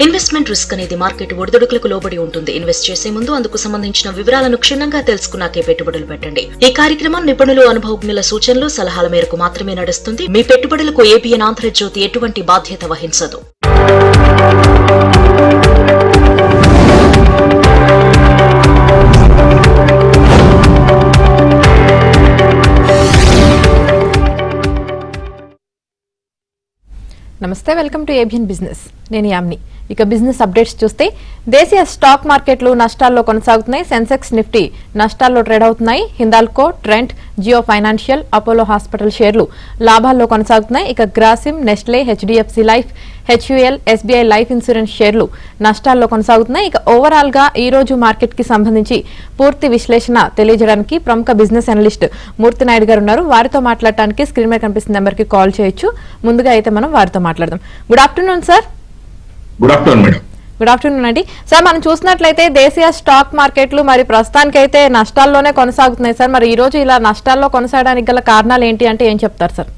Investment risk అనేది market ఒడిదుడుకులకు లోబడి ఉంటుంది. ఇన్వెస్ట్ చేసే ముందు అందుకు సంబంధించిన వివరాలను క్షుణ్ణంగా తెలుసుకున్నాకే పెట్టుబడులు పెట్టండి. ఈ కార్యక్రమం నిపుణులు, అనుభవజ్ఞుల సూచనలు, సలహాల మేరకు మాత్రమే నడుస్తుంది. మీ పెట్టుబడులకు ఏబిఎన్ ఆంధ్రజ్యోతి ఎటువంటి బాధ్యత వహించదు. నమస్తే, వెల్కమ్ టు ఏబిఎన్ బిజినెస్. నేను యామ్ని. ఇక బిజినెస్ అప్డేట్స్ చూస్తే దేశీయ స్టాక్ మార్కెట్లు నష్టాల్లో కొనసాగుతున్నాయి. సెన్సెక్స్, నిఫ్టీ నష్టాల్లో ట్రేడ్ అవుతున్నాయి. Hindalco, Trent, Jio financial, Apollo hospital షేర్లు లాభాల్లో కొనసాగుతున్నాయి. ఇక Grasim, Nestle, HDFC life, HUL, SBI life insurance షేర్లు నష్టాల్లో కొనసాగుతున్నాయి. ఇక ఓవరాల్ గా ఈ రోజు మార్కెట్ కి సంబంధించి పూర్తి విశ్లేషణ తెలియజేయడానికి ప్రముఖ బిజినెస్ అనలిస్ట్ మూర్తి నాయుడు గారు ఉన్నారు. వారితో మాట్లాడటానికి స్క్రీన్ మీద కనిపిస్తున్న నెంబర్ కి కాల్ చేయొచ్చు. ముందుగా అయితే మనం వారితో మాట్లాడదాం. Good afternoon sir. Good afternoon madam. Good afternoon అండి. సార్, మనం చూసినట్లయితే దేశీయ స్టాక్ మార్కెట్లు మరి ప్రస్తుతానికైతే నష్టాల్లోనే కొనసాగుతున్నాయి సార్. మరి ఈ రోజు ఇలా నష్టాల్లో కొనసాగడానికి గల కారణాలు ఏంటి అంటే ఏం చెప్తారు సార్?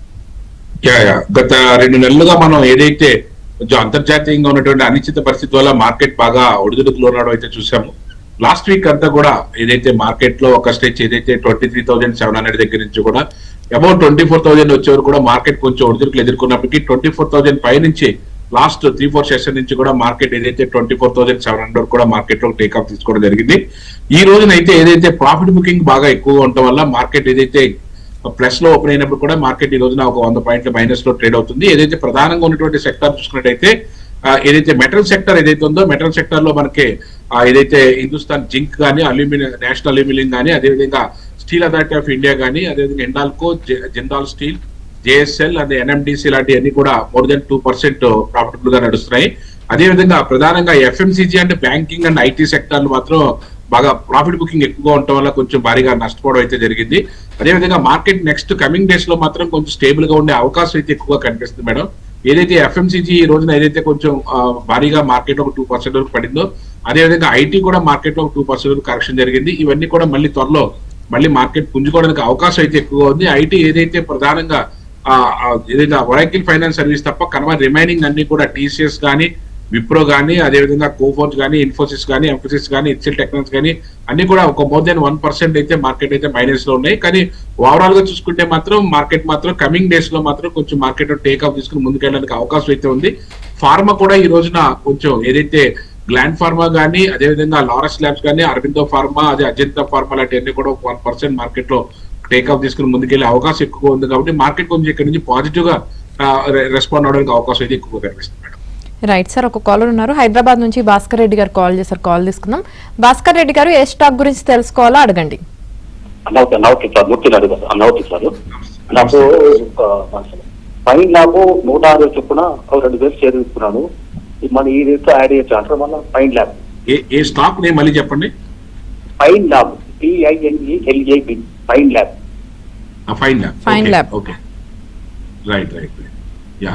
గత 2 నెలలుగా మనం ఏదైతే కొంచెం అంతర్జాతీయంగా ఉన్నటువంటి అనిశ్చిత పరిస్థితి వల్ల మార్కెట్ బాగా ఒడిదుడుకులు ఉండడం అయితే చూసాము. లాస్ట్ వీక్ అంతా కూడా ఏదైతే మార్కెట్ లో ఒక స్టేజ్ ఏదైతే 23,700 దగ్గర నుంచి కూడా అబౌట్ 24,000 వచ్చేవారు కూడా మార్కెట్ కొంచెం ఒడిదుడుకులు ఎదుర్కొన్నప్పటికీ 24,000 పై నుంచి లాస్ట్ 3-4 సెషన్ నుంచి కూడా మార్కెట్ ఏదైతే 24,700 కూడా మార్కెట్ లో టేక్ ఆఫ్ తీసుకోవడం జరిగింది. ఈ రోజునైతే ఏదైతే ప్రాఫిట్ బుకింగ్ బాగా ఎక్కువగా ఉండటం వల్ల మార్కెట్ ఏదైతే ప్లస్ లో ఓపెన్ అయినప్పుడు కూడా మార్కెట్ ఈ రోజున ఒక 100 పాయింట్ల మైనస్ లో ట్రేడ్ అవుతుంది. ఏదైతే ప్రధానంగా ఉన్నటువంటి సెక్టర్ చూసుకున్నట్టయితే ఏదైతే మెటల్ సెక్టర్ ఏదైతే ఉందో మెటల్ సెక్టర్ లో మనకి ఏదైతే హిందుస్థాన్ జింక్ కానీ, అల్యూమినియం, నేషనల్ అల్యూమినియం కానీ, అదేవిధంగా స్టీల్ అథారిటీ ఆఫ్ ఇండియా కానీ, అదేవిధంగా Hindalco, Jindal steel, JSL and NMDC లాంటివన్నీ కూడా మోర్ దెన్ 2% ప్రాఫిటబుల్ గా నడుస్తున్నాయి. అదేవిధంగా ప్రధానంగా ఎఫ్ఎంసీజీ అంటే బ్యాంకింగ్ అండ్ ఐటీ సెక్టర్లు మాత్రం బాగా ప్రాఫిట్ బుకింగ్ ఎక్కువగా ఉండటం వల్ల కొంచెం భారీగా నష్టపోవడం అయితే జరిగింది. అదేవిధంగా మార్కెట్ నెక్స్ట్ కమింగ్ డేస్ లో మాత్రం కొంచెం స్టేబుల్ గా ఉండే అవకాశం అయితే ఎక్కువగా కనిపిస్తుంది మేడం. ఏదైతే ఎఫ్ఎంసీజీ ఈ రోజున ఏదైతే కొంచెం భారీగా మార్కెట్ లో 2% వరకు పడిందో, అదేవిధంగా ఐటీ కూడా మార్కెట్ లో 2% వరకు కరెక్షన్ జరిగింది. ఇవన్నీ కూడా మళ్ళీ త్వరలో మార్కెట్ పుంజుకోవడానికి అవకాశం అయితే ఎక్కువగా ఉంది. ఐటీ ఏదైతే ప్రధానంగా ఏదైతే ఒరాకిల్ ఫైనాన్స్ సర్వీస్ తప్ప కనుమ రిమైనింగ్ అన్ని కూడా టీసీఎస్ కానీ, విప్రో కానీ, అదేవిధంగా కోఫోర్జ్ కానీ, ఇన్ఫోసిస్ కానీ, ఎంఫోసిస్ కానీ, హెచ్సిఎల్ టెక్నాలజీస్ కానీ అన్ని కూడా ఒక మోర్ దెన్ 1% అయితే మార్కెట్ అయితే మైనస్ లో ఉన్నాయి. కానీ ఓవరాల్ గా చూసుకుంటే మాత్రం మార్కెట్ మాత్రం కమింగ్ డేస్ లో మాత్రం కొంచెం మార్కెట్ టేక్ ఆఫ్ తీసుకుని ముందుకెళ్ళడానికి అవకాశం అయితే ఉంది. ఫార్మా కూడా ఈ రోజున కొంచెం ఏదైతే గ్లాండ్ ఫార్మా కానీ, అదేవిధంగా లారస్ ల్యాబ్స్ కానీ, అరవిందో ఫార్మా, అదే అజంతా ఫార్మా లాంటివన్నీ కూడా 1% మార్కెట్ లో టేక్ ఆఫ్ తీసుకుని ముందుకెళ్లే అవకాశం ఎక్కువ ఉంది. కాబట్టి మార్కెట్ కొంచెం ఇక్కడ నుంచి పాజిటివ్ గా రెస్పాండ్ అవడానికి అవకాశం అయితే ఎక్కువగా కనిపిస్తుంది మేడం. రైట్ సార్, ఒక కాలర్ ఉన్నారు హైదరాబాద్ నుంచి. భాస్కర్ రెడ్డి గారు కాల్ చేశారు. కాల్ తీసుకుందాం. భాస్కర్ రెడ్డి గారు, ఏ స్టాక్ గురించి తెలుసుకోవాలో అడగండి. నాకు ఫైన్ ల్యాబ్ 160 చొప్పున 2,000 షేర్ తీసుకున్నాను. మన ఈ రేట్ యాడ్ చేయొచ్చు అంటారు. మన ఫైన్ ల్యాబ్ ఏ స్టాక్ నేమ్ మళ్ళీ చెప్పండి. Fine lab, PINELAB, fine lab. Fine lab. Okay, right. Yeah,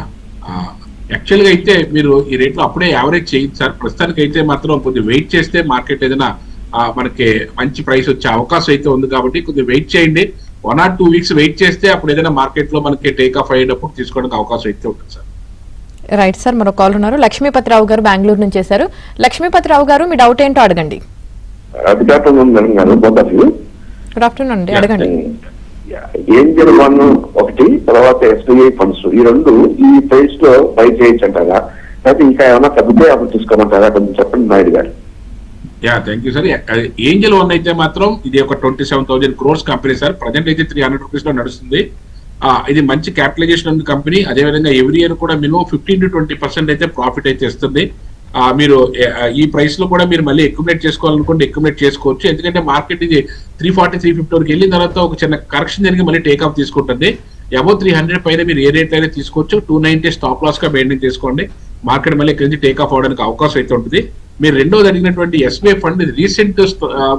actual గా అయితే మీరు ఈ రేట్ లో అప్పుడే యావరేజ్ చేయొచ్చు సార్. ప్రస్తుతానికి అయితే మాత్రం కొద్దిగా వెయిట్ చేస్తే మార్కెట్ ఏదైనా మనకి మంచి ప్రైస్ వచ్చే అవకాశం అయితే ఉంది. కాబట్టి కొద్దిగా వెయిట్ చేయండి. 1 or 2 weeks వెయిట్ చేస్తే అప్పుడు ఏదైనా మార్కెట్ లో మనకి టేక్ ఆఫ్ అయ్యేటప్పుడు తీసుకోవడానికి అవకాశం అయితే ఉంటుంది సార్. రైట్ సార్, మరో కాల్ ఉన్నారు లక్ష్మీపతిరావు గారు, బెంగళూరు నుంచి చేశారు. లక్ష్మీపతిరావు గారు, మీ డౌట్ ఏంటో అడగండి. గుడ్ ఆఫ్టర్నూన్ అండి, అడగండి. ఏంజల్ 1 ఒకటి, తర్వాత ఎస్బీఐ ఫండ్స్, ఈ 2 ఈ ప్రైస్ లో బై చేయొచ్చు అంటారా, లేకపోతే ఇంకా ఏమైనా తగ్గితే అప్పుడు తీసుకోమంటారా? కొంచెం చెప్పండి నాయుడు గారు. Thank you sir. ఏంజల్ 1 అయితే మాత్రం ఇది ఒక 27,000 crores కంపెనీ సార్. ప్రజెంట్ అయితే 300 rupees లో నడుస్తుంది. ఇది మంచి క్యాపిటలైజేషన్ ఉంది కంపెనీ. అదేవిధంగా ఎవ్రీ ఇయర్ కూడా మినిమం 15 to 20% అయితే ప్రాఫిట్ అయితే ఇస్తుంది. మీరు ఈ ప్రైస్ లో కూడా మీరు మళ్ళీ అక్యుములేట్ చేసుకోవాలనుకుంటే అక్యుములేట్ చేసుకోవచ్చు. ఎందుకంటే మార్కెట్ ఇది 340, 350 వరకు వెళ్ళిన తర్వాత ఒక చిన్న కరెక్షన్ జరిగి మళ్ళీ టేక్ ఆఫ్ తీసుకుంటుంది. అబౌవ్ 300 పైన మీరు ఏ రేట్ అయినా తీసుకోవచ్చు. 290 స్టాప్ లాస్ గా మెయింటైన్ చేసుకోండి. మార్కెట్ మళ్ళీ ఇక్కడి నుంచి టేక్ ఆఫ్ అవడానికి అవకాశం అయితే ఉంటుంది. మీరు రెండోది అడిగినటువంటి ఎస్బీఐ ఫండ్ రీసెంట్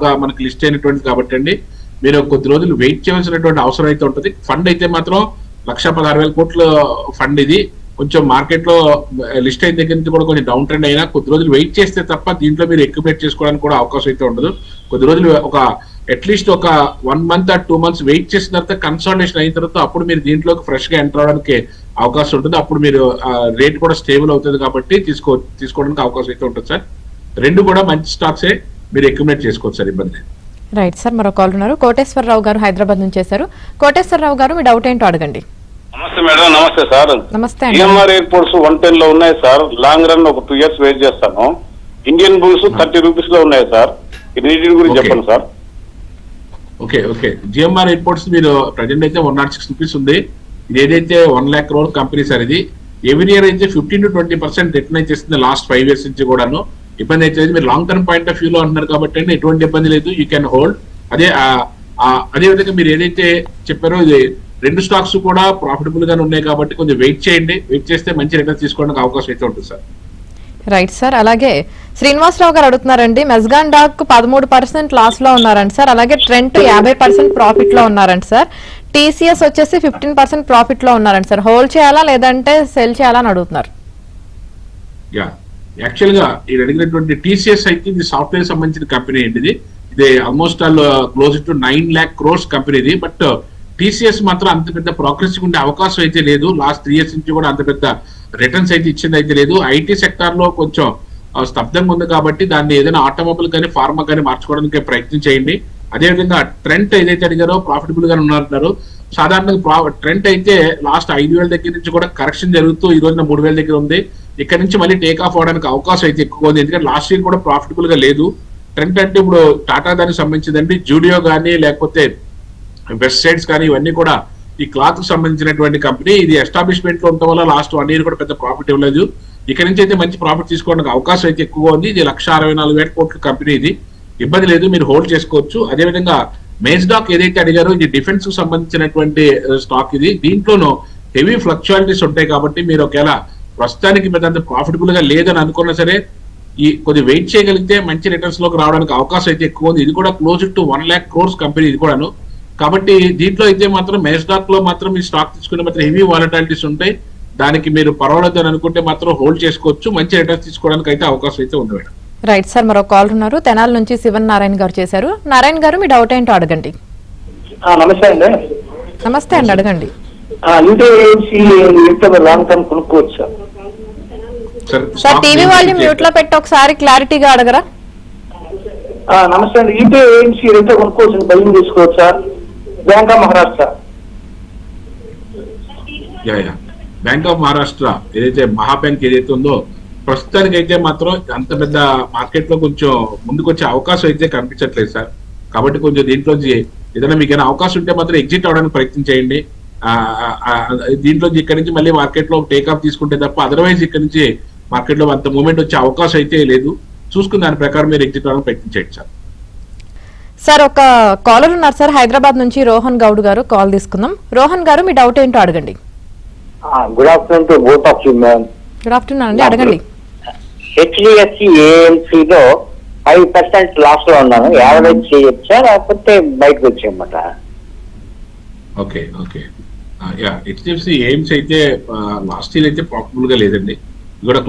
గా మనకి లిస్ట్ అయినటువంటిది కాబట్టి అండి, మీరు కొద్ది రోజులు వెయిట్ చేయాల్సినటువంటి అవసరం అయితే ఉంటుంది. ఫండ్ అయితే మాత్రం 1,16,000 కోట్ల ఫండ్ ఇది. కొంచెం మార్కెట్ లో లిస్ట్ అయిన దగ్గర నుంచి కూడా కొంచెం డౌన్ ట్రెండ్ అయినా కొద్ది రోజులు వెయిట్ చేస్తే తప్ప దీంట్లో మీరు అక్యుములేట్ చేసుకోవడానికి కూడా అవకాశం అయితే ఉండదు. కొద్ది రోజులు ఒక అట్లీస్ట్ ఒక 1 month or 2 months వెయిట్ చేసిన తర్వాత కన్సల్టేషన్ అయిన తర్వాత అప్పుడు మీరు దీంట్లోకి ఫ్రెష్ గా ఎంటర్ అవడానికి అవకాశం ఉంటుంది. అప్పుడు మీరు రేట్ కూడా స్టేబుల్ అవుతుంది కాబట్టి తీసుకోవడానికి అవకాశం అయితే ఉంటుంది సార్. రెండు కూడా మంచి స్టాక్సే, మీరు అక్యుములేట్ చేసుకోవచ్చు సార్, ఇబ్బంది. రైట్ సార్, మరో కాల్ ఉన్నారు. కోటేశ్వరరావు గారు హైదరాబాద్ నుంచి చేశారు. కోటేశ్వరరావు గారు, మీ డౌట్ ఏంటో అడగండి. నమస్తే మేడం. నమస్తే సార్. నమస్తే అండి. ఈఎంఆర్ ఎయిర్పోర్ట్స్ 110 లో ఉన్నాయి సార్. లాంగ్ రన్ ఒక 2 years వెయిట్ చేస్తాను. ఇండియన్ బుల్స్ 30 రూపీస్ లో ఉన్నాయి సార్. ఇది గురించి చెప్పండి సార్. ఓకే జిఎంఆర్ ఎయిర్పోర్ట్స్ మీరు ప్రజెంట్ అయితే 106 రూపీస్ ఉంది. ఇది ఏదైతే 1 lakh crore కంపెనీ సార్. ఇది ఎవ్రీ ఇయర్ అయితే 15 to 20% రిటర్న్ అయితే ఇస్తుంది లాస్ట్ 5 years నుంచి కూడాను. ఇబ్బంది అయితే మీరు long term point of view లో అంటున్నారు కాబట్టి అండి ఎటువంటి ఇబ్బంది లేదు, యూ కెన్ హోల్డ్. అదే విధంగా మీరు ఏదైతే చెప్పారో ఇది రెండు స్టాక్స్ కూడా ప్రాఫిటబుల్ గానే ఉన్నాయి కాబట్టి కొంచెం వెయిట్ చేయండి. వెయిట్ చేస్తే మంచి రిటర్న్ తీసుకోవడానికి అవకాశం అయితే ఉంటుంది సార్. Right sir. అలాగే శ్రీనివాసరావు గారు అడుగుతున్నారండి, మెస్గాన్ డాక్ 13% లాస్ లో ఉన్నారండి సార్. అలాగే ట్రెంట్ 50% ప్రాఫిట్ లో ఉన్నారండి సార్. టీసీఎస్ వచ్చేసి 15% ప్రాఫిట్ లో ఉన్నారండి సార్. హోల్డ్ చేయాలా లేదంటే సెల్ చేయాలా అని అడుగుతున్నారు. యాక్చువల్ గా ఇది అడిగినటువంటి టీసీఎస్ అయితే ఇది సాఫ్ట్వేర్ సంబంధించిన కంపెనీ అండి. ఇది almost close to 9 lakh crores company ఇది. బట్ టీసీఎస్ మాత్రం అంత పెద్ద ప్రోగ్రెసివ్ ఉండే అవకాశం అయితే లేదు. లాస్ట్ 3 years నుంచి కూడా అంత పెద్ద రిటర్న్స్ అయితే ఇచ్చింది అయితే లేదు. ఐటీ సెక్టార్ లో కొంచెం స్తబ్దంగా ఉంది కాబట్టి దాన్ని ఏదైనా ఆటోమొబైల్ కానీ ఫార్మా కానీ మార్చుకోవడానికి ప్రయత్నం చేయండి. అదేవిధంగా ట్రెంట్ ఏదైతే అడిగారో ప్రాఫిటబుల్ గా ఉన్నారంటున్నారు. సాధారణంగా ట్రెంట్ అయితే లాస్ట్ 5,000 దగ్గర నుంచి కూడా కరెక్షన్ జరుగుతూ ఈ రోజున 3,000 దగ్గర ఉంది. ఇక్కడ నుంచి మళ్ళీ టేక్ ఆఫ్ అవడానికి అవకాశం అయితే ఎక్కువ ఉంది. ఎందుకంటే లాస్ట్ ఇయర్ కూడా ప్రాఫిటబుల్ గా లేదు. ట్రెంట్ అంటే ఇప్పుడు టాటా దానికి సంబంధించిందండి, జూడియో కానీ లేకపోతే వెస్ట్ సైడ్స్ కానీ ఇవన్నీ కూడా ఈ క్లాత్ కు సంబంధించినటువంటి కంపెనీ. ఇది ఎస్టాబ్లిష్మెంట్ లో ఉండటం వల్ల లాస్ట్ 1 year కూడా పెద్ద ప్రాఫిట్ ఇవ్వలేదు. ఇక్కడ నుంచి అయితే మంచి ప్రాఫిట్ తీసుకోవడానికి అవకాశం అయితే ఎక్కువగా ఉంది. ఇది 1,64,000 కోట్ల కంపెనీ. ఇది ఇబ్బంది లేదు, మీరు హోల్డ్ చేసుకోవచ్చు. అదేవిధంగా మేజ్డాక్ ఏదైతే అడిగారో ఇది డిఫెన్స్ కు సంబంధించినటువంటి స్టాక్. ఇది దీంట్లోనూ హెవీ ఫ్లక్చువాలిటీస్ ఉంటాయి కాబట్టి మీరు ఒకవేళ ప్రస్తుతానికి పెద్ద ప్రాఫిటబుల్ గా లేదని అనుకున్నా సరే ఈ కొద్ది వెయిట్ చేయగలిగితే మంచి రిటర్న్స్ లోకి రావడానికి అవకాశం అయితే ఎక్కువ ఉంది. ఇది కూడా close to 1 lakh crores company ఇది కూడాను. కాబట్టి దీంట్లో అయితే మాత్రం మేజ్డాక్ లో మాత్రం ఈ స్టాక్ తీసుకునే మాత్రం హెవీ వాలటాలిటీస్ ఉంటాయి. దానికి మీరు పర్వాలేదు అని అనుకుంటే మాత్రం హోల్డ్ చేసుకోవచ్చు. మంచి రిటర్న్స్ తీసుకోవడానికి అయితే అవకాశం అయితే ఉంది మేడం. రైట్ సార్, మరో కాల్ ఉన్నారు. తెనాల నుంచి శివన్ నారాయణ గారు చేశారు. నారాయణ గారు, మీ డౌట్ ఏంటో అడగండి. నమస్తే అండి. నమస్తే అండి, అడగండి. లాంగ్ టర్మ్ కొనుక్కోవచ్చు సార్. టీవీ వాల్యూమ్ మ్యూట్ లో పెట్టి ఒకసారి క్లారిటీగా అడగరా. నమస్తే అండి. ఈపీఐఎంసీ రేట్ కొనుక్కోవచ్చు, బయింగ్ తీసుకోవచ్చా? Bank of Maharashtra. Bank of Maharashtra ఏదైతే మహా బ్యాంక్ ఏదైతే ఉందో ప్రస్తుతానికి అయితే మాత్రం అంత పెద్ద మార్కెట్ లో కొంచెం ముందుకు వచ్చే అవకాశం అయితే కనిపించట్లేదు సార్. కాబట్టి కొంచెం దీంట్లోంచి ఏదైనా మీకు ఏదైనా అవకాశం ఉంటే మాత్రం ఎగ్జిట్ అవడానికి ప్రయత్నం చేయండి. దీంట్లోంచి ఇక్కడ నుంచి మళ్ళీ మార్కెట్ లో టేక్ ఆఫ్ తీసుకుంటే తప్ప అదర్వైజ్ ఇక్కడ నుంచి మార్కెట్ లో అంత మూమెంట్ వచ్చే అవకాశం అయితే లేదు. చూసుకుని దాని ప్రకారం మీరు ఎగ్జిట్ అవడానికి ప్రయత్నం చేయండి సార్. సార్, ఒక కాలర్ ఉన్నారు సార్ హైదరాబాద్ నుంచి, రోహన్ గౌడ్ గారు. కాల్ తీసుకుందాం. రోహన్ గారు, మీ డౌట్ ఏంటో అడగండి. Good afternoon to both of you ma'am. Good afternoon అండి, అడగండి. హెచ్డిఎఫ్సి ఏఎంసీ లో 5% లాస్ లో ఉన్నాను. యావరేజ్ చేయొచ్చా లేకపోతే బయటకు వచ్చేయమాట? ఓకే హెచ్డిఎఫ్సి ఎయిమ్స్ అయితే లాస్ట్ ఇయర్ అయితే ప్రాఫిటబుల్ గా లేదండి. ఇది కూడా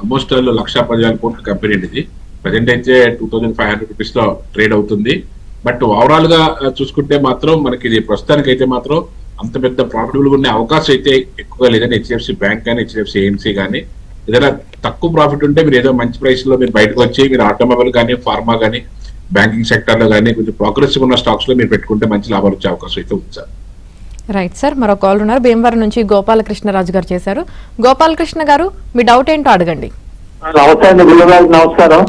ఆల్మోస్ట్ 1,10,000 కోట్ల కంపెనీ అండి. ఇది ప్రజెంట్ అయితే 2,500 రూపీస్ లో ట్రేడ్ అవుతుంది. బట్ ఓవరాల్ గా చూసుకుంటే మాత్రం మనకి ఇది ప్రస్తుతానికి అయితే మాత్రం అంత పెద్ద ప్రాఫిటబుల్ గా ఉండే అవకాశం అయితే ఎక్కువగా లేదండి. హెచ్డిఎఫ్సి బ్యాంక్ కానీ హెచ్డిఎఫ్సి ఏఎంసీ కానీ ఏదైనా తక్కువ ప్రాఫిట్ ఉంటే మీరు ఏదో మంచి ప్రైస్ లో మీరు బయటకు వచ్చి మీరు ఆటోమొబైల్ కానీ ఫార్మా కానీ బ్యాంకింగ్ సెక్టర్ లో కానీ కొంచెం ప్రోగ్రెసివ్ ఉన్న స్టాక్స్ లో మీరు పెట్టుకుంటే మంచి లాభాలు వచ్చే అవకాశం అయితే ఉంది సార్. రైట్ సార్, మరో కాల్ ఉన్నారు. భీమవరం నుంచి గోపాలకృష్ణరాజు గారు చేశారు. గోపాలకృష్ణ గారు, మీ డౌట్ ఏంటో అడగండి. నమస్తే అండి. గురుగారు నమస్కారం.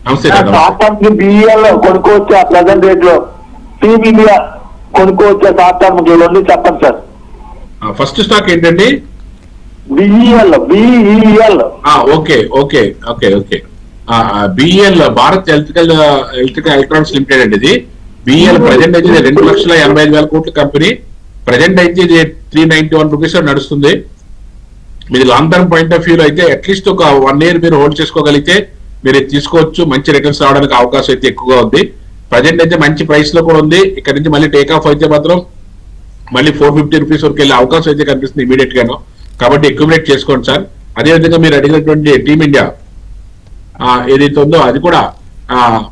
నమస్తే. షార్ట్ బిఈఎల్ కొనుక్కోవచ్చా ప్రెసెంట్ రేట్ లో? టీమ్ ఇండియా కొనుక్కోవచ్చా షార్ట్ టర్మ్? రెండు చెప్పండి సార్. ఫస్ట్ స్టాక్ ఏంటండి? BEL. Okay BEL Bharat electrical electronics limited అండి. ఇది బిఈఎల్ ప్రజెంట్ అయితే 2,85,000 కోట్ల కంపెనీ. ప్రజెంట్ అయితే ఇది 391 రూపీస్ నడుస్తుంది. మీరు long term point of view లో అయితే అట్లీస్ట్ ఒక 1 year మీరు హోల్డ్ చేసుకోగలిగితే మీరు తీసుకోవచ్చు. మంచి రిటర్న్స్ రావడానికి అవకాశం అయితే ఎక్కువగా ఉంది. ప్రజెంట్ అయితే మంచి ప్రైస్ లో కూడా ఉంది. ఇక్కడ నుంచి మళ్ళీ టేక్ ఆఫ్ అయితే మాత్రం మళ్ళీ 450 రూపీస్ వరకు వెళ్ళే అవకాశం అయితే కనిపిస్తుంది ఇమీడియట్ గాను. కాబట్టి అక్యుములేట్ చేసుకోండి సార్. అదేవిధంగా మీరు అడిగినటువంటి టీమ్ ఇండియా ఏదైతే ఉందో అది కూడా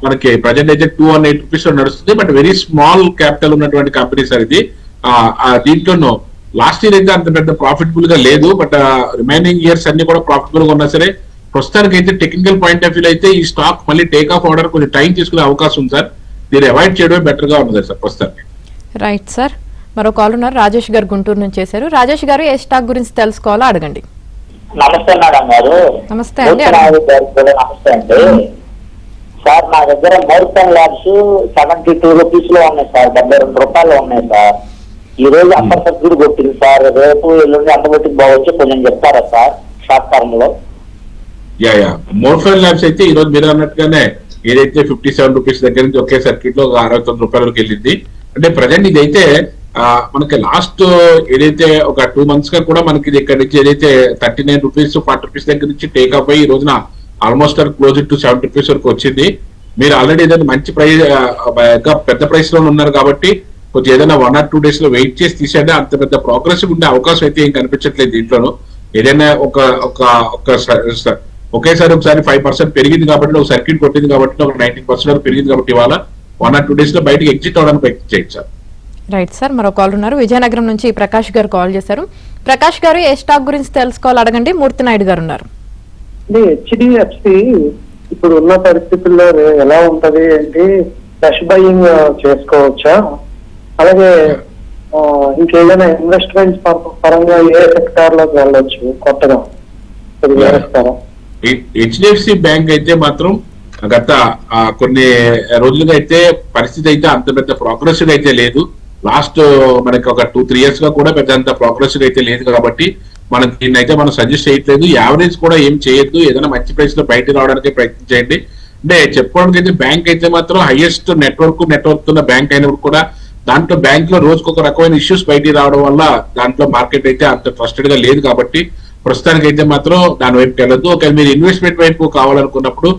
మనకి ప్రజెంట్ అయితే 218 రూపీస్ నడుస్తుంది. బట్ వెరీ స్మాల్ క్యాపిటల్ ఉన్నటువంటి కంపెనీ సార్ ఇది. దీంట్లోనూ లాస్ట్ ఇయర్ అయితే అంత పెద్ద ప్రాఫిటబుల్ గా లేదు, బట్ రిమైనింగ్ ఇయర్స్ అన్ని కూడా ప్రాఫిటబుల్ గా ఉన్నా సరే ప్రస్తుతానికి అయితే టెక్నికల్ పాయింట్ ఆఫ్ వ్యూ అయితే ఈ స్టాక్ మళ్ళీ టేక్ ఆఫ్ అవడానికి కొంచెం టైం తీసుకునే అవకాశం ఉంది సార్. దీన్ని అవాయిడ్ చేయడమే బెటర్ గా ఉంది సార్ ప్రస్తుతానికి. రైట్ సార్, మరో కాల్ ఉన్నారు రాజేష్ గారు గుంటూరు నుంచి చేశారు. రాజేష్ గారు ఏ స్టాక్ గురించి తెలుసుకోవాలో అడగండి. నమస్తే మేడం గారు. నమస్తే అండి. నమస్తే అండి సార్. నా దగ్గర మోర్కన్ ల్యాబ్స్ 72 రూపీస్ లో ఉన్నాయి సార్, 72 రూపాయలు ఉన్నాయి సార్. ఈ రోజు అప్పర్ సబ్సిడీ కొట్టింది సార్, రేపు ఎల్లుండి అంతబట్టికి బాగొచ్చి కొంచెం చెప్తారా సార్ షార్ట్ టర్మ్ లో? మోర్ఫైన్ ల్యాబ్స్ అయితే ఈ రోజు మీరు అన్నట్టుగానే ఏదైతే 57 రూపీస్ దగ్గర నుంచి ఒకే సర్క్యూట్ లో 69 రూపాయల వరకు వెళ్ళింది. అంటే ప్రజెంట్ ఇదైతే మనకి లాస్ట్ ఏదైతే ఒక 2 months గా కూడా మనకి ఇక్కడ నుంచి ఏదైతే 39 రూపీస్ 40 రూపీస్ దగ్గర నుంచి టేక్ ఆఫ్ అయ్యి ఈ రోజున ఆల్మోస్ట్ క్లోజ్ టు 70 రూపీస్ వరకు వచ్చింది. మీరు ఆల్రెడీ ఏదైనా మంచి ప్రైస్ పెద్ద ప్రైస్ లో ఉన్నారు కాబట్టి కొంచెం ఏదైనా 1 or 2 days లో వెయిట్ చేసి తీసేయండి. అంత పెద్ద ప్రోగ్రెసివ్ ఉండే అవకాశం అయితే ఏం కనిపించట్లేదు దీంట్లోనూ. ఏదైనా ఒకేసారి ఒకసారి 5% పెరిగింది కాబట్టి, ఒక సర్క్యూట్ కొట్టింది కాబట్టి, ఒక 19% వరకు పెరిగింది కాబట్టి ఇవాళ 1 or 2 days లో బయటకి ఎగ్జిట్ అవడానికి ప్రయత్నం చేయండి సార్. రైట్ సార్, మరో కాల్ ఉన్నారు విజయనగరం నుంచి ప్రకాష్ గారు కాల్ చేశారు. ప్రకాష్ గారు ఏ స్టాక్ గురించి తెలుసుకోవాలి అడగండి. మూర్తి నాయుడు గారు ఉన్నారు. హెచ్డిఎఫ్సి ఇప్పుడు ఉన్న పరిస్థితుల్లో ఎలా ఉంటది అంటే ఫ్రెష్ బయింగ్ చేసుకోవచ్చా, అలాగే ఇంకేదైనా ఇన్వెస్ట్మెంట్ పరంగా ఏ సెక్టార్ లోకి వెళ్ళొచ్చు కొత్తగా వివరిస్తారా? హెచ్డిఎఫ్సి బ్యాంక్ అయితే మాత్రం గత కొన్ని రోజులుగా అయితే పరిస్థితి అయితే అంత పెద్ద ప్రోగ్రెసివ్ అయితే లేదు. లాస్ట్ మనకి ఒక 2-3 years గా కూడా పెద్ద అంత ప్రోగ్రెసివ్ అయితే లేదు కాబట్టి మనం దీన్ని అయితే మనం సజెస్ట్ చేయట్లేదు. యావరేజ్ కూడా ఏం చేయొద్దు, ఏదైనా మంచి ప్రైస్ లో బయట రావడానికి ప్రయత్నం చేయండి. అంటే చెప్పుకోవడానికి అయితే బ్యాంక్ అయితే మాత్రం హైయెస్ట్ నెట్వర్క్ ఉన్న బ్యాంక్ అయినప్పుడు కూడా దాంట్లో బ్యాంక్ లో రోజుకు ఒక రకమైన ఇష్యూస్ బయటికి రావడం వల్ల దాంట్లో మార్కెట్ అయితే అంత ట్రస్టెడ్ గా లేదు కాబట్టి ప్రస్తుతానికి అయితే మాత్రం దాని వైపుకి వెళ్ళొద్దు. ఒకవేళ మీరు ఇన్వెస్ట్మెంట్ వైపు కావాలనుకున్నప్పుడు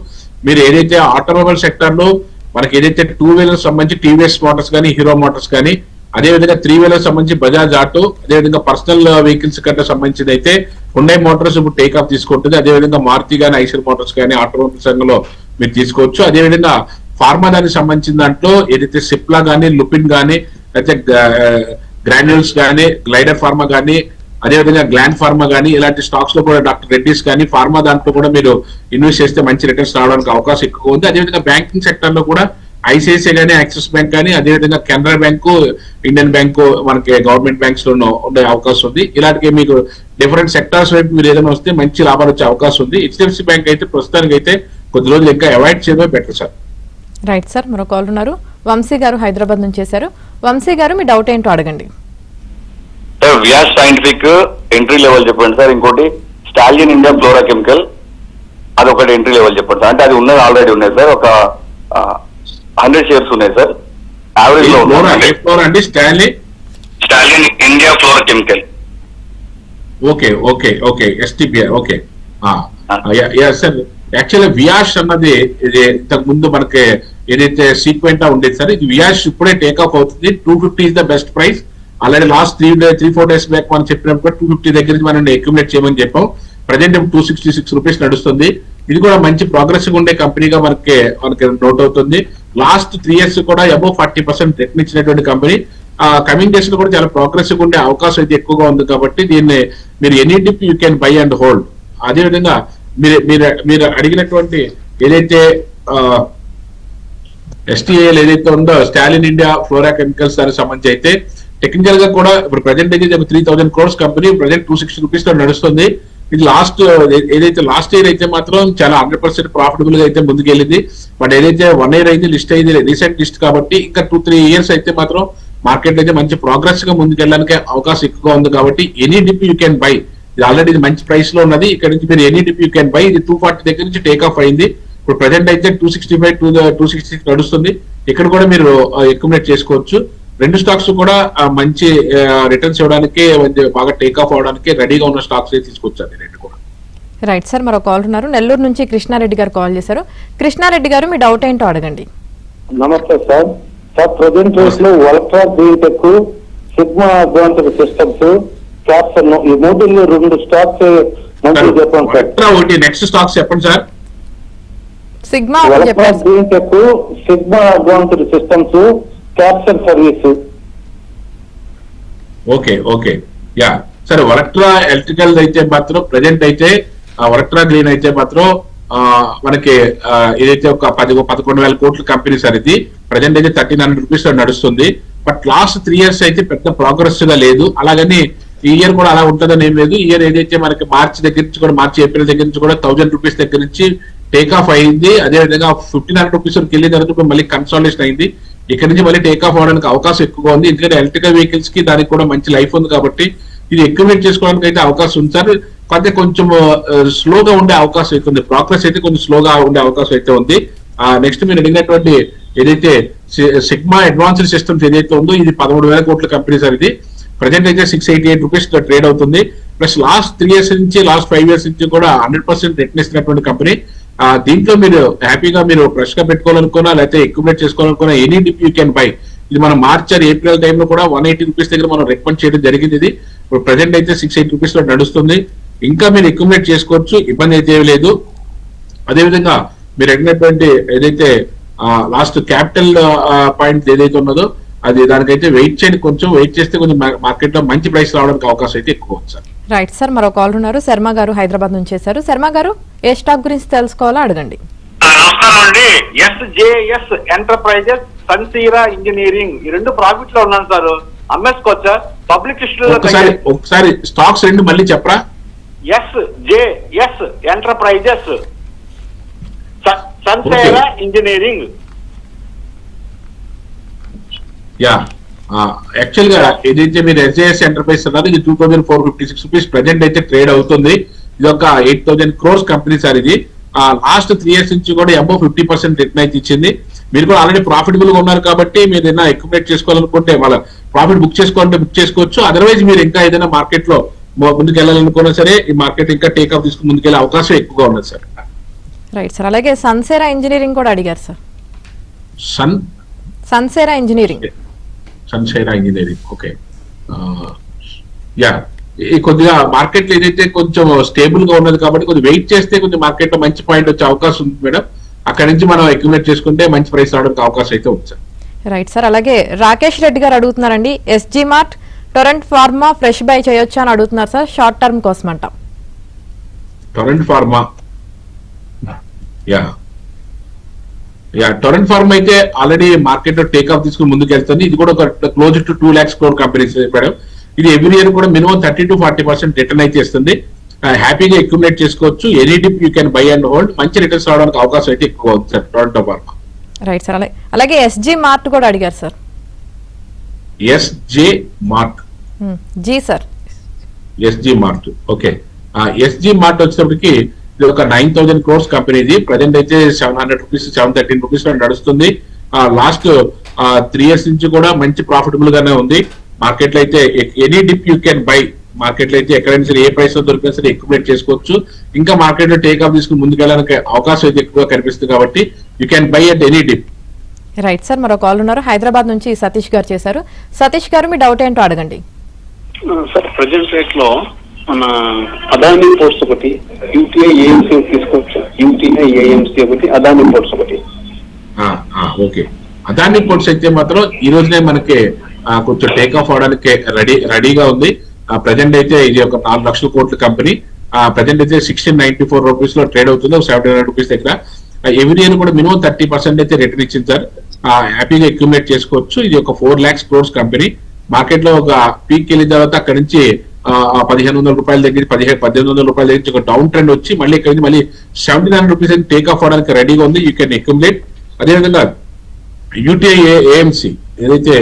మీరు ఏదైతే ఆటోమొబైల్ సెక్టర్ లో మనకి ఏదైతే 2-wheelers సంబంధించి టీవీఎస్ మోటార్స్ కానీ, హీరో మోటార్స్ కానీ, అదేవిధంగా 3-wheelers సంబంధించి బజాజ్ ఆటో, అదేవిధంగా పర్సనల్ వెహికల్స్ కంటే సంబంధించింది అయితే హుండై మోటార్స్ ఇప్పుడు టేక్ ఆఫ్ తీసుకుంటుంది. అదేవిధంగా మారుతి కానీ, ఐషర్ మోటార్స్ కానీ ఆటోమొబైల్ సంఘంలో మీరు తీసుకోవచ్చు. అదేవిధంగా ఫార్మా దానికి సంబంధించిన దాంట్లో ఏదైతే సిప్లా కానీ, లుపిన్ కానీ, అయితే గ్రాన్యూల్స్ కానీ, గ్లైడర్ ఫార్మా కానీ, అదేవిధంగా గ్లాండ్ ఫార్మా కానీ ఇలాంటి స్టాక్స్ లో కూడా డాక్టర్ రెడ్డిస్ కానీ ఫార్మా దాంట్లో కూడా మీరు ఇన్వెస్ట్ చేస్తే మంచి రిటర్న్స్ రావడానికి అవకాశం ఎక్కువ ఉంది. అదేవిధంగా బ్యాంకింగ్ సెక్టర్ లో కూడా ఐసిఐసిఐ కానీ, యాక్సిస్ బ్యాంక్ కానీ, అదేవిధంగా కెనరా బ్యాంకు, ఇండియన్ బ్యాంకు మనకి గవర్నమెంట్ బ్యాంక్స్ లో ఉండే అవకాశం ఉంది. ఇలాంటి మీకు డిఫరెంట్ సెక్టార్స్ వైపు మీరు ఏదైనా వస్తే మంచి లాభాలు వచ్చే అవకాశం ఉంది. హెచ్డిఎఫ్సి బ్యాంక్ అయితే ప్రస్తుతానికి అయితే కొద్ది రోజులు ఇంకా అవాయిడ్ చేయడమే బెటర్ సార్. రైట్ సార్, మరో కాల్ ఉన్నారు వంశీ గారు హైదరాబాద్ నుంచి చేశారు. వంశీ గారు మీ డౌట్ ఏంటో అడగండి. సార్ వియాస్ సైంటిఫిక్ ఎంట్రీ లెవెల్ చెప్పండి సార్. ఇంకోటి స్టాలియన్ ఇండియా ఫ్లోరా కెమికల్ అదొకటి ఎంట్రీ లెవెల్ చెప్పండి సార్. అంటే అది ఉన్నది ఆల్రెడీ ఉన్నాయి సార్, ఒక 100 shares ఉన్నాయి సార్. యావరేజ్ లో అండి stallion India fluoro chemical. Okay STPI okay sir. యాక్చువల్గా వియాష్ అన్నది ఇది ఇంతకు ముందు మనకి ఏదైతే సీక్వెంటా ఉండేది సార్, ఇది వియాష్ ఇప్పుడే టేక్ ఆఫ్ అవుతుంది. 250 is the best price. Already last 3-4 days back మనం చెప్పినప్పుడు 250 దగ్గర నుంచి మనం అక్యుములేట్ చేయమని చెప్పాం. ప్రజెంట్ 266 రూపీస్ నడుస్తుంది. ఇది కూడా మంచి ప్రోగ్రెసివ్ ఉండే కంపెనీగా మనకి నోట్ అవుతుంది. లాస్ట్ 3 years కూడా అబౌవ్ 40% రిటర్న్ ఇచ్చినటువంటి కంపెనీ. కమింగ్ డేస్ లో కూడా చాలా ప్రోగ్రెసివ్ ఉండే అవకాశం అయితే ఎక్కువగా ఉంది కాబట్టి దీన్ని మీరు any dip you can by and hold. అదేవిధంగా మీరు అడిగినటువంటి ఏదైతే ఎస్టీఏఎల్ ఏదైతే ఉందో స్టాలిన్ ఇండియా ఫ్లోరా కెమికల్స్ దానికి సంబంధించి అయితే టెక్నికల్ గా కూడా ఇప్పుడు ప్రజెంట్ అయితే 3,000 crores కంపెనీ ప్రజెంట్ 260 రూపీస్ లో నడుస్తుంది. ఇది ఏదైతే లాస్ట్ ఇయర్ అయితే మాత్రం చాలా 100% ప్రాఫిటబుల్ గా అయితే ముందుకెళ్ళింది. బట్ ఏదైతే 1 year అయింది లిస్ట్ అయింది రీసెంట్ లిస్ట్ కాబట్టి ఇంకా 2-3 years అయితే మాత్రం మార్కెట్ అయితే మంచి ప్రోగ్రెస్ గా ముందుకెళ్ళడానికి అవకాశం ఎక్కువగా ఉంది కాబట్టి any dip you can buy. ఇది ఆల్రెడీ మంచి ప్రైస్ లో ఉన్నది. ఇక్కడ నుంచి మీరు any dip you can buy. ఇది 240 దగ్గర నుంచి టేక్ ఆఫ్ అయింది. ఇప్పుడు ప్రజెంట్ అయితే 265-266 నడుస్తుంది. ఇక్కడ కూడా మీరు అక్యుములేట్ చేసుకోవచ్చు. రెండు స్టాక్స్ కూడా మంచి రిటర్న్స్ ఇవ్వడానికి బాగా టేక్ ఆఫ్ అవడానికి రెడీగా ఉన్న స్టాక్స్ తీసుకొచ్చారు రెండు కూడా. రైట్ సార్, మరో కాల్ ఉన్నారు నెల్లూరు నుంచి కృష్ణారెడ్డి గారు కాల్ చేశారు. కృష్ణారెడ్డి గారు మీ డౌట్ ఏంటో అడగండి. నమస్తే సార్. ప్రజెంట్ రేట్ లో వల్ట్రా బీటెక్, సిగ్మా అడ్వాన్స్డ్ సిస్టమ్స్, క్యాప్సన్ ఈ మూడులో 2 స్టాక్స్ మంచి చెప్పండి సార్. ఒకటి నెక్స్ట్ స్టాక్స్ చెప్పండి సార్. సిగ్మా బీటెక్, సిగ్మా అడ్వాన్స్డ్ సిస్టమ్స్, క్యాప్సన్ సర్వీస్. ఓకే యా సరే, వరక్ట్రా ఎలక్ట్రికల్ అయితే మాత్రం ప్రజెంట్ అయితే వరక్ట్రా గ్రీన్ అయితే మాత్రం మనకి ఏదైతే ఒక 11,000 కోట్ల కంపెనీ సార్ ఇది. ప్రజెంట్ అయితే 1,300 రూపీస్ నడుస్తుంది. బట్ లాస్ట్ 3 years అయితే పెద్ద ప్రోగ్రెస్ గా లేదు. అలాగని ఈ ఇయర్ కూడా అలా ఉంటుందని ఏం లేదు. ఈ ఇయర్ ఏదైతే మనకి మార్చి దగ్గర నుంచి కూడా, మార్చి ఏప్రిల్ దగ్గర నుంచి కూడా 1,000 రూపీస్ దగ్గర నుంచి టేక్ ఆఫ్ అయింది. అదే విధంగా 1,500 రూపీస్ వరకు వెళ్ళిన తర్వాత మళ్ళీ కన్సాలిడేషన్ అయింది. ఇక్కడ నుంచి మళ్ళీ టేక్ ఆఫ్ అవడానికి అవకాశం ఎక్కువగా ఉంది. ఎందుకంటే ఎలక్ట్రికల్ వెహికల్స్ కి దానికి కూడా మంచి లైఫ్ ఉంది కాబట్టి ఇది ఎక్విప్మెంట్ చేసుకోవడానికి అయితే అవకాశం ఉంది సార్. కొంత కొంచెం స్లోగా ఉండే అవకాశం అయితే ఉంది. ప్రోగ్రెస్ అయితే కొంచెం స్లోగా ఉండే అవకాశం అయితే ఉంది. నెక్స్ట్ మీరు అడిగినటువంటి ఏదైతే సిగ్మా అడ్వాన్స్డ్ సిస్టమ్స్ ఏదైతే ఉందో ఇది 13,000 కోట్ల కంపెనీ సార్. ఇది ప్రజెంట్ అయితే 688 రూపీస్ ట్రేడ్ అవుతుంది. ప్లస్ లాస్ట్ 3 years నుంచి, లాస్ట్ 5 years నుంచి కూడా 100% రిటర్న్ ఇస్తున్నటువంటి కంపెనీ. దీంట్లో మీరు హ్యాపీగా మీరు ఫ్రెష్ గా పెట్టుకోవాలనుకున్నా, లేకపోతే ఎక్విప్మెంట్ చేసుకోవాలనుకున్నా any dip you can buy. ఇది మనం మార్చ్ ఆర్ ఏప్రిల్ టైంలో కూడా 180 రూపీస్ దగ్గర మనం రికమెండ్ చేయడం జరిగింది. ఇది ఇప్పుడు ప్రజెంట్ అయితే 680 రూపీస్ లో నడుస్తుంది. ఇంకా మీరు ఎక్విప్మెంట్ చేసుకోవచ్చు, ఇబ్బంది అయితే లేదు. అదేవిధంగా మీరు అడిగినటువంటి ఏదైతే లాస్ట్ క్యాపిటల్ పాయింట్ ఏదైతే ఉన్నదో అది దానికైతే వెయిట్ చేయండి. కొంచెం వెయిట్ చేస్తే కొంచెం మార్కెట్ లో మంచి ప్రైస్ రావడానికి అవకాశం అయితే ఎక్కువ ఉంది సార్. రైట్ సార్, మరో కాల్ ఉన్నారు. శర్మ గారు హైదరాబాద్ నుంచి చేశారు. శర్మ గారు, ఏ స్టాక్ గురించి తెలుసుకోవాలో అడగండి. నమస్కారం అండి. SJS ఎంటర్ప్రైజెస్, సన్సీరా ఇంజనీరింగ్ ఈ రెండు ప్రాఫిట్ లో ఉన్నాను సార్. అమ్మేసుకోవచ్చా? పబ్లిక్ ఒకసారి స్టాక్స్ రెండు మళ్ళీ చెప్పరా? SJS enterprises, Sansera engineering. Yeah actual గా ఏదైతే మీరు SJS ఎంటర్ప్రైజ్ అన్నారు ఇది 2,456 రూపీస్ ప్రజెంట్ అయితే ట్రేడ్ అవుతుంది. ఇది ఒక 8,000 crores కంపెనీ సార్. ఇది లాస్ట్ 3 years నుంచి కూడా అబౌవ్ 50% రిటర్న్ అయితే ఇచ్చింది. మీరు కూడా ఆల్రెడీ ప్రాఫిటబుల్ గా ఉన్నారు కాబట్టి మీరు ఏదైనా ఎక్విప్మెంట్ చేసుకోవాలనుకుంటే వాళ్ళ ప్రాఫిట్ బుక్ చేసుకోవాలంటే బుక్ చేసుకోవచ్చు. అదర్వైజ్ మీరు ఇంకా ఏదైనా మార్కెట్ లో ముందుకు వెళ్ళాలనుకున్నా సరే ఈ మార్కెట్ ఇంకా టేక్ ఆఫ్ తీసుకుని ముందుకెళ్ళే అవకాశం ఎక్కువగా ఉన్నది సార్. రైట్ సార్, అలాగే సన్సేరా ఇంజనీరింగ్ కూడా అడిగారు sir. Sansera engineering okay. Yeah ఈ కొద్దిగా మార్కెట్ లో ఏదైతే కొంచెం స్టేబుల్ గా ఉన్నది కాబట్టి కొంచెం వెయిట్ చేస్తే కొంచెం మార్కెట్ లో మంచి పాయింట్ వచ్చే అవకాశం ఉంది మేడం. అక్కడ నుంచి మనం ఎక్విప్మెంట్ చేసుకుంటే మంచి ప్రైస్ రావడానికి అవకాశం అయితే ఉంది సార్. రైట్ సార్, అలాగే రాకేష్ రెడ్డి గారు అడుగుతున్నారండి. SG mart, Torrent pharma fresh buy చేయొచ్చా అని అడుగుతున్నారు సార్. షార్ట్ టర్మ్ కోసం అంట. టొరెంట్ ఫార్మా, టొరెంట్ ఫార్మా అయితే ఆల్రెడీ మార్కెట్ లో టేక్ ఆఫ్ తీసుకుని ముందుకు వెళ్తుంది. ఇది కూడా ఒక close to 2 lakhs crore companies madam. ఇది ఎవ్రీ ఇయర్ కూడా మినిమం 30 to 40% రిటర్న్ అయితే ఇస్తుంది. హ్యాపీగా ఎక్యుములేట్ చేసుకోవచ్చు. Any dip you can by and hold. మంచి రిటర్న్స్ రావడానికి అవకాశం అయితే ఎక్కువ ఉంది sir Toronto pharma. Right sir, అలాగే SG మార్ట్ కూడా అడిగారు సార్. SJ mart G sir, SG mart okay. SG mart వచ్చేటప్పటికి ఇది ఒక 9,000 crores కంపెనీ. ఇది ప్రజెంట్ అయితే 700 రూపీస్ 713 రూపీస్ లో నడుస్తుంది. లాస్ట్ 3 years నుంచి కూడా మంచి ప్రాఫిటబుల్ గానే ఉంది. మార్కెట్ లో అయితే any dip you can by. Market లో అయితే ఎక్కడైనా సరే ఏ ప్రైస్ లో దొరికినా సరే ఎక్విప్మెంట్ చేసుకోవచ్చు. ఇంకా మార్కెట్ లో టేక్ ఆఫ్ తీసుకుని ముందుకెళ్ళడానికి అవకాశం అయితే ఎక్కువగా కనిపిస్తుంది కాబట్టి you can by at any dip. Right sir, మరో కాల్ ఉన్నారు. హైదరాబాద్ నుంచి సతీష్ గారు చేశారు. సతీష్ గారు, మీ డౌట్ ఏంటో అడగండి. సార్ ప్రజెంట్ రేట్ లో మన అదానీ పోర్ట్స్ ఒకటి, UTI AMC తీసుకోవచ్చు. UTI AMC ఒకటి, అదానీ పోర్ట్స్ ఒకటి. ఓకే, అదానీ పోర్ట్స్ అయితే మాత్రం ఈ రోజునే మనకి కొంచెం టేక్ ఆఫ్ అవడానికి రెడీగా ఉంది. ప్రజెంట్ అయితే ఇది ఒక 4 లక్షల కోట్ల కంపెనీ. ప్రజెంట్ అయితే 1694 రూపీస్ లో ట్రేడ్ అవుతుంది. 700 రూపీస్ దగ్గర. ఎవ్రీ ఇయర్ కూడా మినిమం 30% అయితే రిటర్న్ ఇచ్చింది సార్. హ్యాపీగా అక్యుములేట్ చేసుకోవచ్చు. ఇది ఒక 4 lakhs crores కంపెనీ. మార్కెట్ లో ఒక పీక్ వెళ్ళిన తర్వాత అక్కడ నుంచి 1,500 రూపాయల దగ్గర 1,800 రూపాయల దగ్గర ఒక డౌన్ ట్రెండ్ వచ్చి మళ్ళీ ఇక్కడ నుంచి మళ్ళీ 79 రూపీస్ అని టేక్ ఆఫ్ అవడానికి రెడీగా ఉంది. You can accumulate. అదేవిధంగా UTI AMC ఏదైతే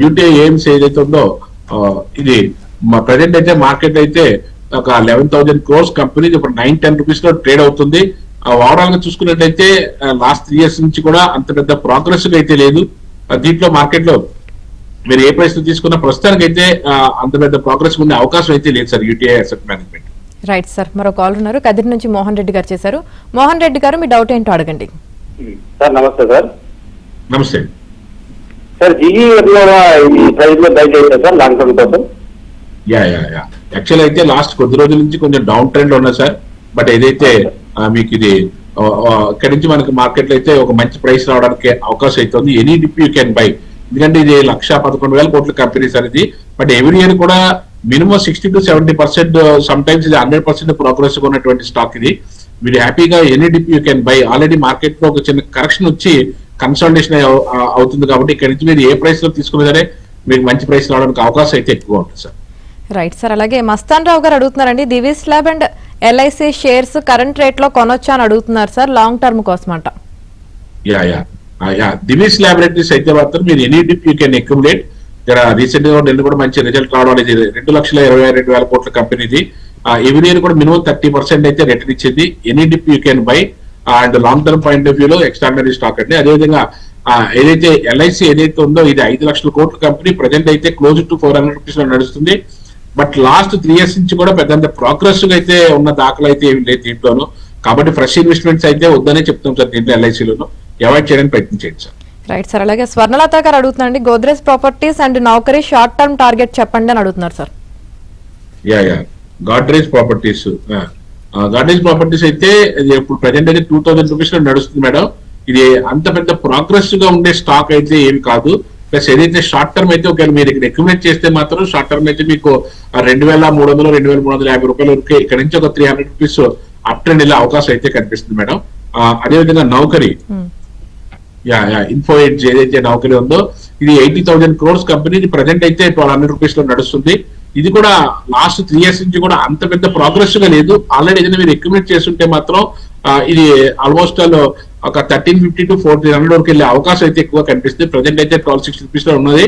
UTI AMC ఏదైతే ఉందో ఇది ప్రజెంట్ అయితే మార్కెట్ అయితే ఒక 11,000 crores కంపెనీ. ఇప్పుడు 9-10 రూపీస్ లో ట్రేడ్ అవుతుంది. ఓవరాల్ గా చూసుకున్నట్లయితే లాస్ట్ 3 years నుంచి కూడా అంత పెద్ద ప్రోగ్రెస్ అయితే లేదు. దీంట్లో మార్కెట్ లో మీరు ఏ ప్రైస్ తీసుకున్న ప్రస్తుతానికి అయితే అంత పెద్ద ప్రోగ్రెస్ ఉండే అవకాశం అయితే లేదు sir UTI asset management. Right sir, మరో కాల్ ఉన్నారు. కదిరి నుంచి మోహన్ రెడ్డి గారు చేశారు. మోహన్ రెడ్డి గారు, మీ డౌట్ ఏంటో అడగండి. సార్ నమస్తే సార్. నమస్తే సార్. GE ఈ ప్రైస్ లో బై చేశారు సార్ లాంగ్ టర్మ్ కోసం. యాక్చువల్ అయితే లాస్ట్ కొద్ది రోజుల నుంచి కొంచెం డౌన్ ట్రెండ్ ఉన్నది సార్. బట్ ఏదైతే మీకు ఇది ఇక్కడ నుంచి మనకి మార్కెట్ లో అయితే ఒక మంచి ప్రైస్ రావడానికి అవకాశం అవుతుంది. Any dip you can by. ఎందుకంటే ఇది 1,11,000 కోట్ల కంపెనీ సార్ ఇది. బట్ ఎవ్రీ ఇయర్ కూడా మినిమం 60 to 70%, సమ్ టైమ్స్ ఇది 100% ప్రోగ్రెస్ ఉన్నటువంటి స్టాక్ ఇది. మీరు హ్యాపీగా any dip you can by. Already market లో ఒక చిన్న కరెక్షన్ వచ్చి కన్సల్టేషన్ అవుతుంది కాబట్టి ఇక్కడ నుంచి మీరు ఏ ప్రైస్ లో తీసుకున్నా సరే మీకు మంచి ప్రైస్ రావడానికి అవకాశం అయితే ఎక్కువ ఉంటుంది సార్. Right sir. అలాగే మస్తాన్ రావు గారు అడుగుతున్నారండి, Divi's lab and LIC shares current rate లో కొనొచ్చా అని అడుగుతున్నారు సార్, లాంగ్ టర్మ్ కోసం అంట. దివీస్ ల్యాబొరేటరీస్ అయితే మాత్రం మీరు any dip you can accumulate. ఇక్కడ రీసెంట్ గా నిన్న కూడా మంచి రిజల్ట్ రావడం అనేది 2,22,000 కోట్ల కంపెనీది. ఎవ్రీ ఇయర్ కూడా మినిమం 30% అయితే రిటర్న్ ఇచ్చింది. Any dip you can by and long term point of వ్యూలో ఎక్స్ట్రాడినరీ స్టాక్ అండి. అదేవిధంగా ఏదైతే ఎల్ఐసి ఏదైతే ఉందో ఇది 5 లక్షల కోట్ల కంపెనీ. ప్రజెంట్ అయితే క్లోజ్ టు 400 రూపీస్ లో నడుస్తుంది. బట్ లాస్ట్ 3 years నుంచి కూడా పెద్ద ప్రోగ్రెస్ అయితే ఉన్న దాఖలు అయితే ఏమి లేదు దీంట్లోనూ. కాబట్టి ఫ్రెష్ ఇన్వెస్ట్మెంట్స్ అయితే వద్దనే చెప్తాం సార్ దీంట్లో ఎల్ఐసిలోనూ. అవాయిడ్ చేయడానికి ప్రయత్నించండి సార్. Right sir. అలాగే స్వర్ణలత గారు అడుగుతున్నారండి, Godrej properties and Naukri short term target చెప్పండి అని అడుగుతున్నారు సార్. గాడ్రేజ్ ప్రాపర్టీస్ అయితే ఇప్పుడు ప్రజెంట్ అయితే 2,000 రూపీస్ లో నడుస్తుంది మేడం. ఇది అంత పెద్ద ప్రోగ్రెసివ్ గా ఉండే స్టాక్ అయితే ఏమి కాదు. ప్లస్ ఏదైతే షార్ట్ టర్మ్ అయితే ఒకవేళ మీరు ఇక్కడ అక్యుములేట్ చేస్తే మాత్రం షార్ట్ టర్మ్ అయితే మీకు 2,300, 2,350 రూపాయల వరకు ఇక్కడ నుంచి ఒక 300 రూపీస్ అప్ ట్రెండ్ వెళ్ళే అవకాశం అయితే కనిపిస్తుంది మేడం. అదేవిధంగా నౌకరీ ఇన్ఫో ఎడ్జ్ ఏదైతే నౌకరీ ఉందో ఇది 80,000 crores కంపెనీ. ఇది ప్రజెంట్ అయితే 1,200 రూపీస్ లో నడుస్తుంది. ఇది కూడా లాస్ట్ 3 years నుంచి కూడా అంత పెద్ద ప్రోగ్రెస్ గా లేదు. ఆల్రెడీ ఏదైనా మీరు అక్యుములేట్ చేస్తుంటే మాత్రం ఇది ఆల్మోస్ట్ ఒక 1,350 to 1,400 వరకు వెళ్ళే అవకాశం అయితే ఎక్కువ కనిపిస్తుంది. ప్రజెంట్ అయితే 1,260 రూపీస్ లో ఉన్నది.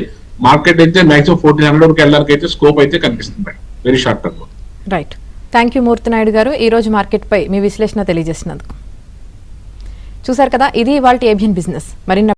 మార్కెట్ అయితే మాక్సిమం 1,400 వరకు వెళ్ళడానికి అయితే స్కోప్ అయితే కనిపిస్తుంది మేడం వెరీ షార్ట్ టర్మ్ లో. రైట్. థ్యాంక్ యూ మూర్తి నాయుడు గారు, ఈ రోజు మార్కెట్ పై మీ విశ్లేషణ తెలియజేసినందుకు. చూసారు కదా, ఇది ఇవాల్టి ఏబిఎన్ బిజినెస్. మరిన్ని